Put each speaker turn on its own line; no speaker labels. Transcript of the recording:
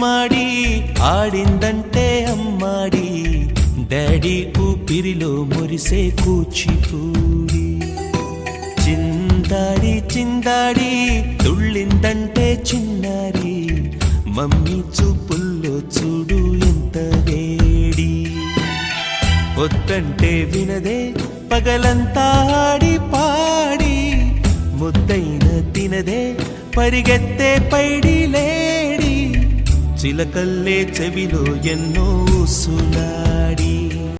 గుమ్మాడి ఆడిందంటే అమ్మాడి డాడీ ఊపిరిలో మురిసే కూచిపూడి చిందాడి చిందాడి తుళ్ళిందంటే చిన్నారి మమ్మీ చూపుల్లో చూడు ఎంత వేడి వద్దంటే వినదే పగలంతా ఆడి పాడి ముద్దైన తినదే పరిగెత్తే పైడి లేడి చిలకల్లే చెవిలో ఎన్నో సులాడి